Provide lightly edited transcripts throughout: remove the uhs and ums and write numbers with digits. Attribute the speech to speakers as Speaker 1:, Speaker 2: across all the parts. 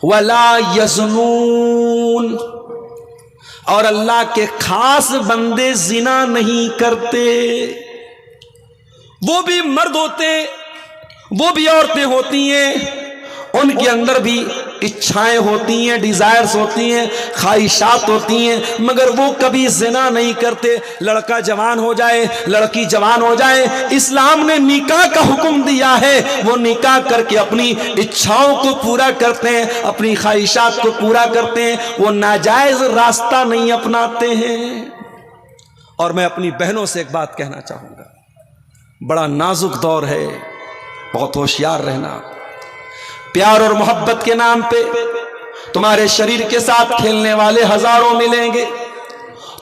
Speaker 1: ولا یزنون، اور اللہ کے خاص بندے زنا نہیں کرتے۔ وہ بھی مرد ہوتے ہیں، وہ بھی عورتیں ہوتی ہیں، ان کے اندر بھی اچھائیں ہوتی ہیں، ڈیزائرز ہوتی ہیں، خواہشات ہوتی ہیں، مگر وہ کبھی زنا نہیں کرتے۔ لڑکا جوان ہو جائے، لڑکی جوان ہو جائے، اسلام نے نکاح کا حکم دیا ہے، وہ نکاح کر کے اپنی اچھاؤں کو پورا کرتے ہیں، اپنی خواہشات کو پورا کرتے ہیں، وہ ناجائز راستہ نہیں اپناتے ہیں۔ اور میں اپنی بہنوں سے ایک بات کہنا چاہوں گا، بڑا نازک دور ہے، بہت ہوشیار رہنا۔ پیار اور محبت کے نام پہ تمہارے شریر کے ساتھ کھیلنے والے ہزاروں ملیں گے،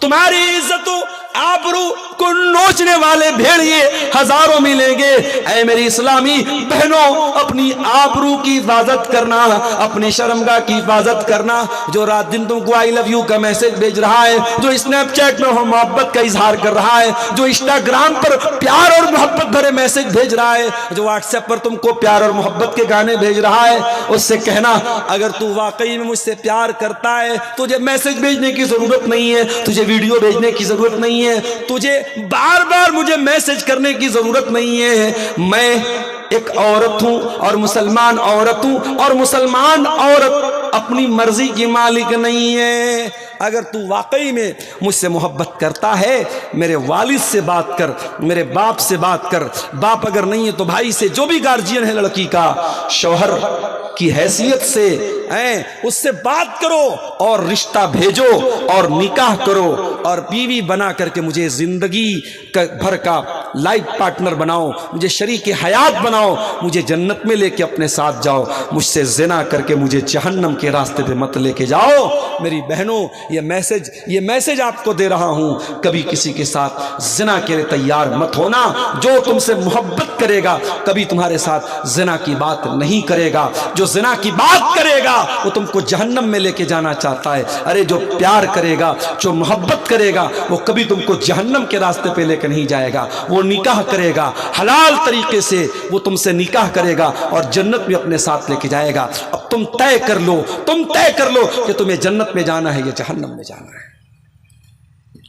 Speaker 1: تمہاری عزت و آبرو کو نوچنے والے بھیڑیے ہزاروں ملیں گے۔ اے میری اسلامی بہنوں، اپنی آبرو کی حفاظت کرنا، اپنی شرمگاہ کی حفاظت کرنا۔ جو رات دن تم کو آئی لو یو کا میسج بھیج رہا ہے، جو اسنیپ چیٹ میں محبت کا اظہار کر رہا ہے، جو انسٹاگرام پر پیار اور محبت بھرے میسج بھیج رہا ہے، جو واٹس ایپ پر تم کو پیار اور محبت کے گانے بھیج رہا ہے، اس سے کہنا اگر تو واقعی میں مجھ سے پیار کرتا ہے، تجھے میسج بھیجنے کی ضرورت نہیں ہے، تجھے ویڈیو بھیجنے کی ضرورت نہیں ہے، تجھے بار بار مجھے میسج کرنے کی ضرورت نہیں ہے۔ میں ایک عورت ہوں اور مسلمان عورت ہوں، اور مسلمان عورت اپنی مرضی کی مالک نہیں ہے۔ اگر تو واقعی میں مجھ سے محبت کرتا ہے، میرے والد سے بات کر، میرے باپ سے بات کر، باپ اگر نہیں ہے تو بھائی سے، جو بھی گارجین ہے لڑکی کا، شوہر کی حیثیت سے اس سے بات کرو اور رشتہ بھیجو اور نکاح کرو، اور بیوی بنا کر کے مجھے زندگی بھر کا لائف پارٹنر بناؤ، مجھے شریک حیات بناؤ، مجھے جنت میں لے کے اپنے ساتھ جاؤ، مجھ سے زنا کر کے مجھے جہنم کے راستے پہ مت لے کے جاؤ۔ میری بہنوں، یہ میسج آپ کو دے رہا ہوں، کبھی کسی کے ساتھ زنا کے لیے تیار مت ہونا۔ جو تم سے محبت کرے گا کبھی تمہارے ساتھ زنا کی بات نہیں کرے گا، جو زنا کی بات کرے گا وہ تم کو جہنم میں لے کے جانا چاہتا ہے۔ ارے جو پیار کرے گا، جو محبت کرے گا، وہ کبھی تم کو جہنم کے راستے پہ لے کے نہیں جائے گا، وہ نکاح کرے گا حلال طریقے سے، وہ تم سے نکاح کرے گا اور جنت میں اپنے ساتھ لے کے جائے گا۔ اب تم طے کر لو، کہ تمہیں جنت میں جانا ہے یا جہنم میں جانا ہے۔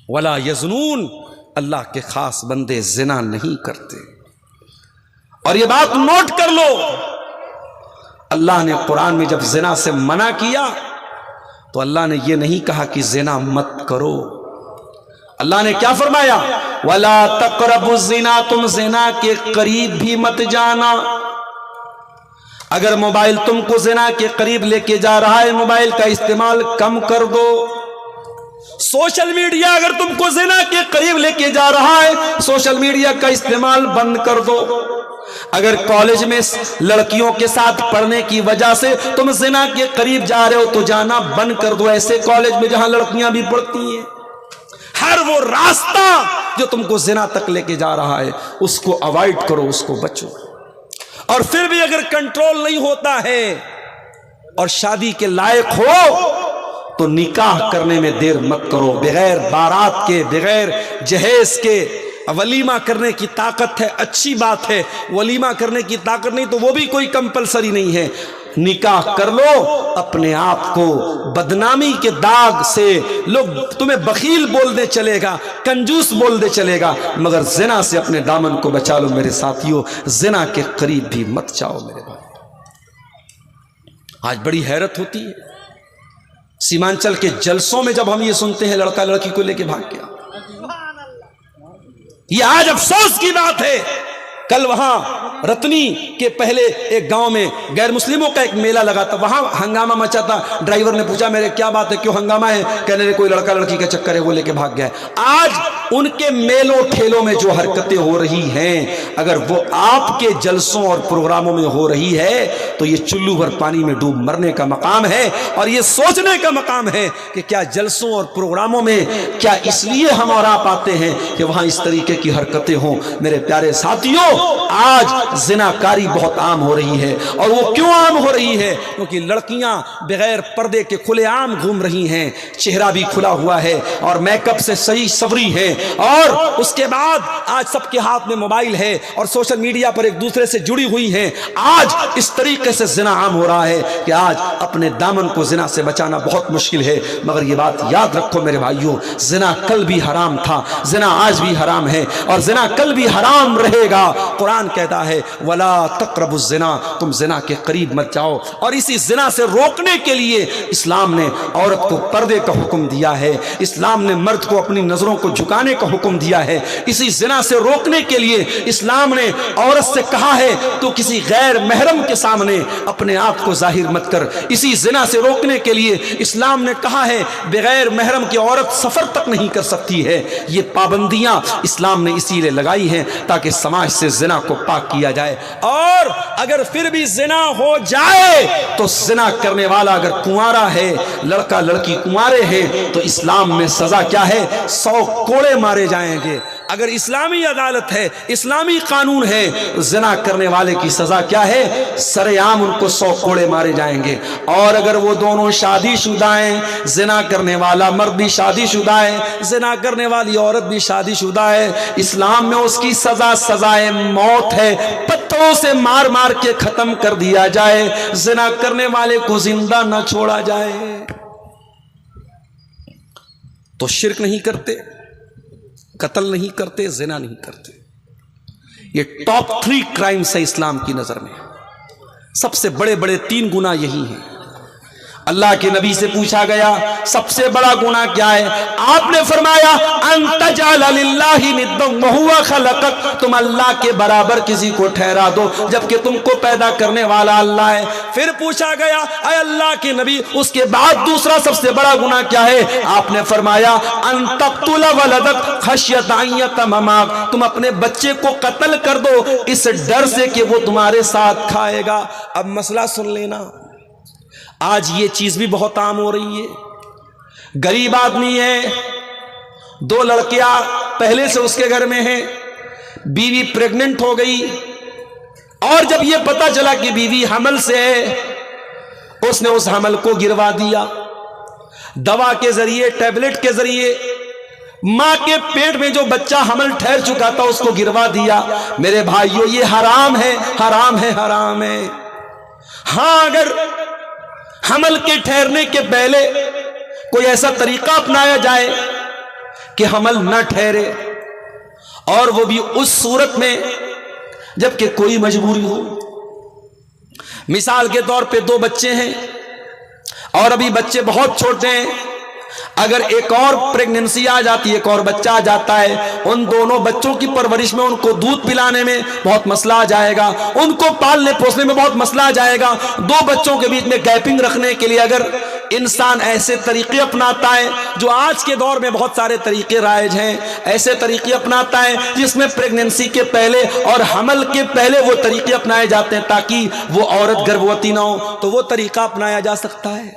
Speaker 1: ولا یزنون، اللہ کے خاص بندے زنا نہیں کرتے۔ اور یہ بات نوٹ کر لو، اللہ نے قرآن میں جب زنا سے منع کیا تو اللہ نے یہ نہیں کہا کہ زنا مت کرو، اللہ نے کیا فرمایا؟ وَلَا تَقْرَبُوا الزِّنَا، تم زنا کے قریب بھی مت جانا۔ اگر موبائل تم کو زنا کے قریب لے کے جا رہا ہے، موبائل کا استعمال کم کر دو۔ سوشل میڈیا اگر تم کو زنا کے قریب لے کے جا رہا ہے، سوشل میڈیا کا استعمال بند کر دو۔ اگر کالج میں لڑکیوں کے ساتھ پڑھنے کی وجہ سے تم زنا کے قریب جا رہے ہو تو جانا بند کر دو۔ ایسے کالج میں جہاں لڑکیاں بھی پڑھتی ہیں، ہر وہ راستہ جو تم کو زنا تک لے کے جا رہا ہے اس کو اوائڈ کرو، اس کو بچو۔ اور پھر بھی اگر کنٹرول نہیں ہوتا ہے اور شادی کے لائق ہو تو نکاح کرنے میں دیر مت کرو، بغیر بارات کے، بغیر جہیز کے۔ ولیمہ کرنے کی طاقت ہے، اچھی بات ہے، ولیمہ کرنے کی طاقت نہیں تو وہ بھی کوئی کمپلسری نہیں ہے، نکاح کر لو۔ اپنے آپ کو بدنامی کے داغ سے لوگ تمہیں بخیل بول دے چلے گا، کنجوس بول دے چلے گا، مگر زنا سے اپنے دامن کو بچا لو میرے ساتھیوں، زنا کے قریب بھی مت جاؤ میرے بھائی۔ آج بڑی حیرت ہوتی ہے سیمانچل کے جلسوں میں جب ہم یہ سنتے ہیں لڑکا لڑکی کو لے کے بھاگ گیا، یہ آج افسوس کی بات ہے۔ کل وہاں رتنی کے پہلے ایک گاؤں میں غیر مسلموں کا ایک میلہ لگا تھا، وہاں ہنگامہ مچا تھا۔ ڈرائیور نے پوچھا میرے کیا بات ہے، کیوں ہنگامہ ہے؟ کہنے لگے کوئی لڑکا لڑکی کا چکر ہے، وہ لے کے بھاگ گیا ہے۔ آج ان کے میلوں ٹھیلوں میں جو حرکتیں ہو رہی ہیں، اگر وہ آپ کے جلسوں اور پروگراموں میں ہو رہی ہے تو یہ چلو بھر پانی میں ڈوب مرنے کا مقام ہے، اور یہ سوچنے کا مقام ہے کہ کیا جلسوں اور پروگراموں میں کیا اس لیے ہم اور آپ آتے ہیں کہ وہاں اس طریقے کی حرکتیں ہوں؟ میرے پیارے ساتھیوں، آج زناکاری بہت عام ہو رہی ہے. اور وہ کیوں عام ہو رہی ہے؟ کیونکہ لڑکیاں بغیر پردے کے کھلے عام گھوم رہی ہیں، چہرہ بھی کھلا ہوا ہے اور میک اپ سے صحیح سوری ہے، اور اس کے بعد آج سب کے ہاتھ میں موبائل ہے اور سوشل میڈیا پر ایک دوسرے سے جڑی ہوئی ہیں. آج اس طریقے سے زنا عام ہو رہا ہے کہ آج اپنے دامن کو زنا سے بچانا بہت مشکل ہے. مگر یہ بات یاد رکھو میرے بھائیوں، زنا کل بھی حرام تھا، زنا آج بھی حرام ہے اور زنا کل بھی حرام رہے گا. قرآن کہتا ہے وَلَا تَقْرَبُوا الزِّنَا، تم زنا کے قریب مت جاؤ. اور اسی زنا سے روکنے کے لیے اسلام نے عورت کو پردے کا حکم دیا ہے، اسلام نے مرد کو اپنی نظروں کو جھکانے کا حکم دیا ہے. اسی زنا سے روکنے کے لیے اسلام نے عورت سے کہا ہے تو کسی غیر محرم کے سامنے اپنے آپ کو ظاہر مت کر. اسی زنا سے روکنے کے لیے اسلام نے کہا ہے بغیر محرم کی عورت سفر تک نہیں کر سکتی ہے. یہ پابندیاں اسلام نے اسی لیے لگائی ہیں تاکہ سماج سے زنا کو پاک کیا جائے. اور اگر پھر بھی زنا ہو جائے تو زنا کرنے والا اگر کنوارا ہے، لڑکا لڑکی کنوارے ہیں، تو اسلام میں سزا کیا ہے؟ 100 کوڑے مارے جائیں گے. اگر اسلامی عدالت ہے، اسلامی قانون ہے، زنا کرنے والے کی سزا کیا ہے؟ سر عام ان کو 100 کوڑے مارے جائیں گے. اور اگر وہ دونوں شادی شدہ ہیں، زنا کرنے والا مرد بھی شادی شدہ ہے، زنا کرنے والی عورت بھی شادی شدہ ہے، اسلام میں اس کی سزا سزائے موت ہے. پتھروں سے مار مار کے ختم کر دیا جائے، زنا کرنے والے کو زندہ نہ چھوڑا جائے. تو شرک نہیں کرتے، قتل نہیں کرتے، زنا نہیں کرتے. یہ ٹاپ 3 کرائمز ہے اسلام کی نظر میں. سب سے بڑے بڑے 3 گناہ یہی ہیں. اللہ کے نبی سے پوچھا گیا سب سے بڑا گناہ کیا ہے؟ آپ نے فرمایا ان تجعل للہ ندا وہو خلقک، تم اللہ کے برابر کسی کو ٹھہرا دو جبکہ تم کو پیدا کرنے والا اللہ ہے. پھر پوچھا گیا اے اللہ کے نبی اس کے بعد دوسرا سب سے بڑا گناہ کیا ہے؟ آپ نے فرمایا ان تقتل ولدک خشیۃ ان یتممک، تم اپنے بچے کو قتل کر دو اس ڈر سے کہ وہ تمہارے ساتھ کھائے گا. اب مسئلہ سن لینا، آج یہ چیز بھی بہت عام ہو رہی ہے. غریب آدمی ہے، 2 لڑکیاں پہلے سے اس کے گھر میں ہیں، بیوی پریگننٹ ہو گئی اور جب یہ پتا چلا کہ بیوی حمل سے ہے، اس نے اس حمل کو گروا دیا. دوا کے ذریعے، ٹیبلٹ کے ذریعے ماں کے پیٹ میں جو بچہ حمل ٹھہر چکا تھا اس کو گروا دیا. میرے بھائیوں یہ حرام ہے، حرام ہے، حرام ہے. ہاں اگر حمل کے ٹھہرنے کے پہلے کوئی ایسا طریقہ اپنایا جائے کہ حمل نہ ٹھہرے، اور وہ بھی اس صورت میں جبکہ کوئی مجبوری ہو. مثال کے طور پہ 2 بچے ہیں اور ابھی بچے بہت چھوٹے ہیں، اگر ایک اور پریگننسی آ جاتی ہے، ایک اور بچہ آ جاتا ہے، ان دونوں بچوں کی پرورش میں، ان کو دودھ پلانے میں بہت مسئلہ آ جائے گا، ان کو پالنے پوسنے میں بہت مسئلہ آ جائے گا. 2 بچوں کے بیچ میں گیپنگ رکھنے کے لیے اگر انسان ایسے طریقے اپناتا ہے، جو آج کے دور میں بہت سارے طریقے رائج ہیں، ایسے طریقے اپناتا ہے جس میں پریگننسی کے پہلے اور حمل کے پہلے وہ طریقے اپنائے جاتے ہیں تاکہ وہ عورت گربھوتی نہ ہو، تو وہ طریقہ اپنایا جا سکتا ہے.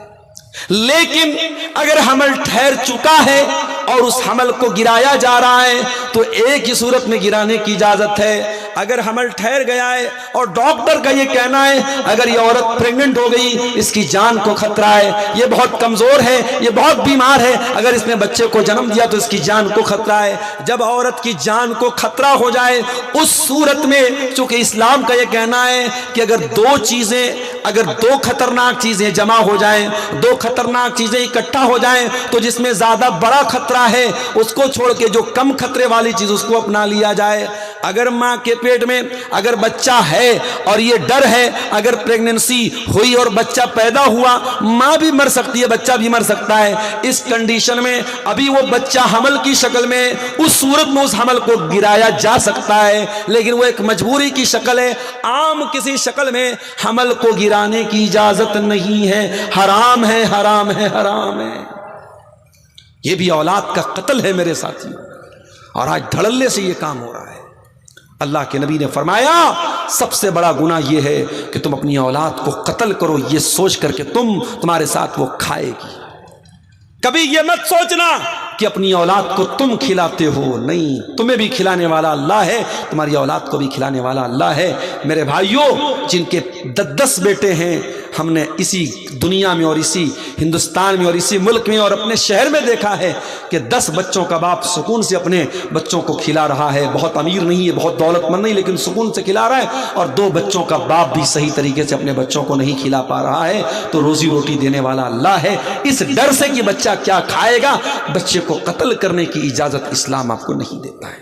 Speaker 1: لیکن اگر حمل ٹھہر چکا ہے اور اس حمل کو گرایا جا رہا ہے تو ایک ہی صورت میں گرانے کی اجازت ہے. اگر حمل ٹھہر گیا ہے اور ڈاکٹر کا یہ کہنا ہے اگر یہ عورت پریگننٹ ہو گئی، اس کی جان کو خطرہ ہے، یہ بہت کمزور ہے، یہ بہت بیمار ہے، اگر اس نے بچے کو جنم دیا تو اس کی جان کو خطرہ ہے. جب عورت کی جان کو خطرہ ہو جائے اس صورت میں، چونکہ اسلام کا یہ کہنا ہے کہ اگر 2 خطرناک چیزیں جمع ہو جائیں، 2 خطرناک چیزیں اکٹھا ہو جائیں، تو جس میں زیادہ بڑا خطرہ ہے اس کو چھوڑ کے جو کم خطرے والی چیز اس کو اپنا لیا جائے. اگر ماں کے پیٹ میں اگر بچہ ہے اور یہ ڈر ہے اگر پریگننسی ہوئی اور بچہ پیدا ہوا، ماں بھی مر سکتی ہے، بچہ بھی مر سکتا ہے، اس کنڈیشن میں ابھی وہ بچہ حمل کی شکل میں، اس صورت میں اس حمل کو گرایا جا سکتا ہے، لیکن وہ ایک مجبوری کی شکل ہے. عام کسی شکل میں حمل کو گرانے کی اجازت نہیں ہے. حرام ہے، حرام ہے، حرام ہے. یہ بھی اولاد کا قتل ہے میرے ساتھی، اور آج دھڑلے سے یہ کام ہو رہا ہے. اللہ کے نبی نے فرمایا سب سے بڑا گناہ یہ ہے کہ تم اپنی اولاد کو قتل کرو یہ سوچ کر کہ تمہارے ساتھ وہ کھائے گی. کبھی یہ مت سوچنا کہ اپنی اولاد کو تم کھلاتے ہو، نہیں، تمہیں بھی کھلانے والا اللہ ہے، تمہاری اولاد کو بھی کھلانے والا اللہ ہے۔ میرے بھائیوں، جن کے 10 بیٹے ہیں، ہم نے اسی دنیا میں اور اسی ہندوستان میں اور اسی ملک میں اور اپنے شہر میں دیکھا ہے کہ 10 بچوں کا باپ سکون سے اپنے بچوں کو کھلا رہا ہے، بہت امیر نہیں ہے، بہت دولت مند نہیں، لیکن سکون سے کھلا رہا ہے، اور 2 بچوں کا باپ بھی صحیح طریقے سے اپنے بچوں کو نہیں کھلا پا رہا ہے۔ تو روزی روٹی دینے والا اللہ ہے۔ اس ڈر سے کہ بچہ کیا کھائے گا، بچے کو قتل کرنے کی اجازت اسلام آپ کو نہیں دیتا ہے۔